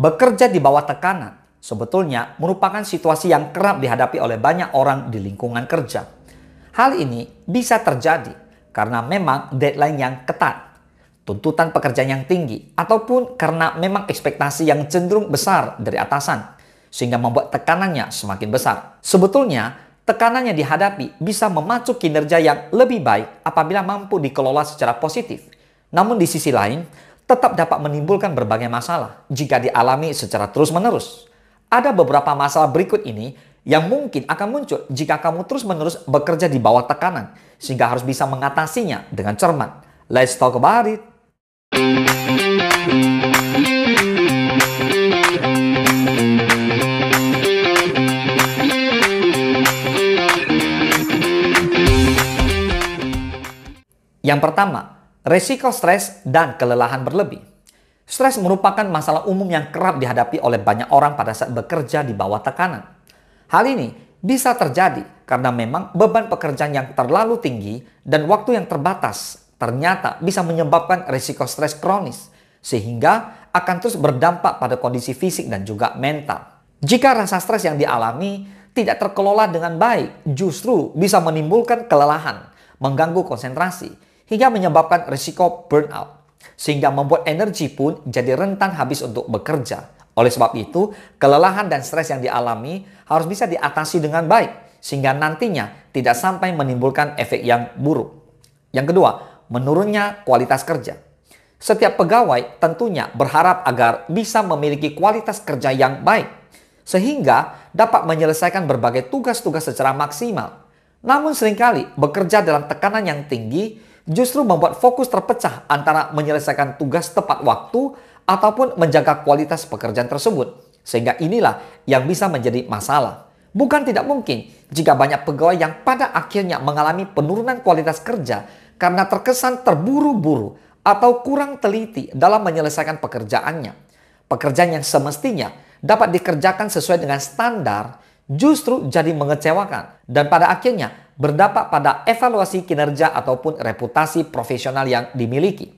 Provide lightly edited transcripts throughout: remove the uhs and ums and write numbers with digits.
Bekerja di bawah tekanan sebetulnya merupakan situasi yang kerap dihadapi oleh banyak orang di lingkungan kerja. Hal ini bisa terjadi karena memang deadline yang ketat, tuntutan pekerjaan yang tinggi, ataupun karena memang ekspektasi yang cenderung besar dari atasan, sehingga membuat tekanannya semakin besar. Sebetulnya, tekanan yang dihadapi bisa memacu kinerja yang lebih baik apabila mampu dikelola secara positif. Namun di sisi lain, tetap dapat menimbulkan berbagai masalah jika dialami secara terus-menerus. Ada beberapa masalah berikut ini yang mungkin akan muncul jika kamu terus-menerus bekerja di bawah tekanan, sehingga harus bisa mengatasinya dengan cermat. Let's talk about it. Yang pertama, resiko stres dan kelelahan berlebih. Stres merupakan masalah umum yang kerap dihadapi oleh banyak orang pada saat bekerja di bawah tekanan. Hal ini bisa terjadi karena memang beban pekerjaan yang terlalu tinggi dan waktu yang terbatas ternyata bisa menyebabkan risiko stres kronis, sehingga akan terus berdampak pada kondisi fisik dan juga mental. Jika rasa stres yang dialami tidak terkelola dengan baik, justru bisa menimbulkan kelelahan, mengganggu konsentrasi, hingga menyebabkan risiko burnout, sehingga membuat energi pun jadi rentan habis untuk bekerja. Oleh sebab itu, kelelahan dan stres yang dialami harus bisa diatasi dengan baik, sehingga nantinya tidak sampai menimbulkan efek yang buruk. Yang kedua, menurunnya kualitas kerja. Setiap pegawai tentunya berharap agar bisa memiliki kualitas kerja yang baik, sehingga dapat menyelesaikan berbagai tugas-tugas secara maksimal. Namun seringkali bekerja dalam tekanan yang tinggi justru membuat fokus terpecah antara menyelesaikan tugas tepat waktu ataupun menjaga kualitas pekerjaan tersebut. Sehingga inilah yang bisa menjadi masalah. Bukan tidak mungkin jika banyak pegawai yang pada akhirnya mengalami penurunan kualitas kerja karena terkesan terburu-buru atau kurang teliti dalam menyelesaikan pekerjaannya. Pekerjaan yang semestinya dapat dikerjakan sesuai dengan standar justru jadi mengecewakan dan pada akhirnya berdampak pada evaluasi kinerja ataupun reputasi profesional yang dimiliki.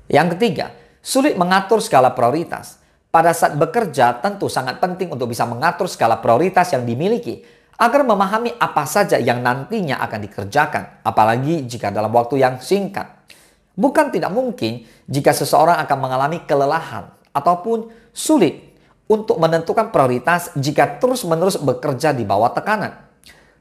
Yang ketiga, sulit mengatur skala prioritas. Pada saat bekerja tentu sangat penting untuk bisa mengatur skala prioritas yang dimiliki agar memahami apa saja yang nantinya akan dikerjakan, apalagi jika dalam waktu yang singkat. Bukan tidak mungkin jika seseorang akan mengalami kelelahan ataupun sulit untuk menentukan prioritas jika terus-menerus bekerja di bawah tekanan.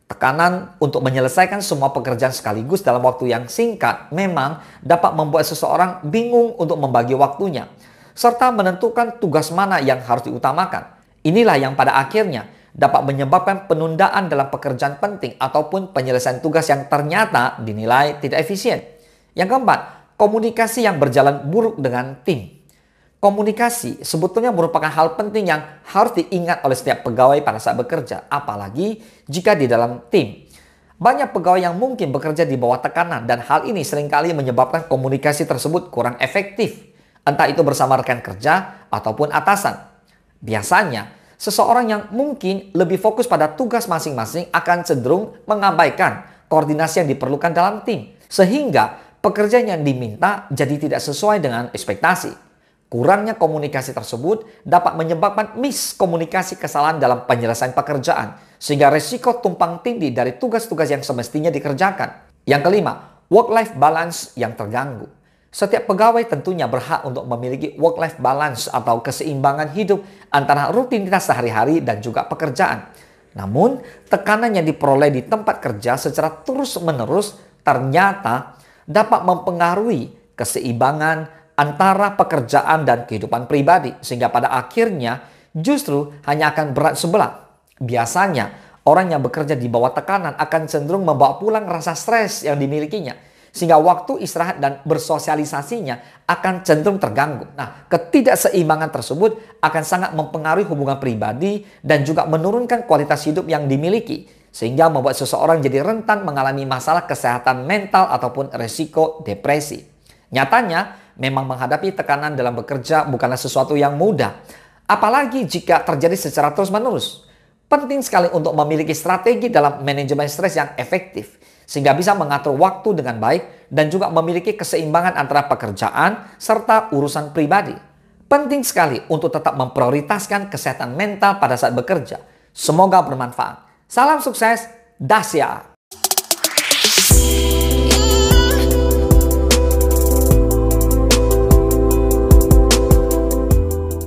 Tekanan untuk menyelesaikan semua pekerjaan sekaligus dalam waktu yang singkat memang dapat membuat seseorang bingung untuk membagi waktunya, serta menentukan tugas mana yang harus diutamakan. Inilah yang pada akhirnya dapat menyebabkan penundaan dalam pekerjaan penting ataupun penyelesaian tugas yang ternyata dinilai tidak efisien. Yang keempat, komunikasi yang berjalan buruk dengan tim. Komunikasi sebetulnya merupakan hal penting yang harus diingat oleh setiap pegawai pada saat bekerja, apalagi jika di dalam tim. Banyak pegawai yang mungkin bekerja di bawah tekanan dan hal ini seringkali menyebabkan komunikasi tersebut kurang efektif, entah itu bersama rekan kerja ataupun atasan. Biasanya, seseorang yang mungkin lebih fokus pada tugas masing-masing akan cenderung mengabaikan koordinasi yang diperlukan dalam tim, sehingga pekerjaan yang diminta jadi tidak sesuai dengan ekspektasi. Kurangnya komunikasi tersebut dapat menyebabkan miskomunikasi kesalahan dalam penyelesaian pekerjaan, sehingga risiko tumpang tindih dari tugas-tugas yang semestinya dikerjakan. Yang kelima, work-life balance yang terganggu. Setiap pegawai tentunya berhak untuk memiliki work-life balance atau keseimbangan hidup antara rutinitas sehari-hari dan juga pekerjaan. Namun, tekanan yang diperoleh di tempat kerja secara terus-menerus ternyata dapat mempengaruhi keseimbangan antara pekerjaan dan kehidupan pribadi, sehingga pada akhirnya justru hanya akan berat sebelah. Biasanya, orang yang bekerja di bawah tekanan akan cenderung membawa pulang rasa stres yang dimilikinya, sehingga waktu istirahat dan bersosialisasinya akan cenderung terganggu. Nah, ketidakseimbangan tersebut akan sangat mempengaruhi hubungan pribadi dan juga menurunkan kualitas hidup yang dimiliki, sehingga membuat seseorang jadi rentan mengalami masalah kesehatan mental ataupun resiko depresi. Nyatanya, memang menghadapi tekanan dalam bekerja bukanlah sesuatu yang mudah, apalagi jika terjadi secara terus-menerus. Penting sekali untuk memiliki strategi dalam manajemen stres yang efektif, sehingga bisa mengatur waktu dengan baik dan juga memiliki keseimbangan antara pekerjaan serta urusan pribadi. Penting sekali untuk tetap memprioritaskan kesehatan mental pada saat bekerja. Semoga bermanfaat. Salam sukses, Dasya!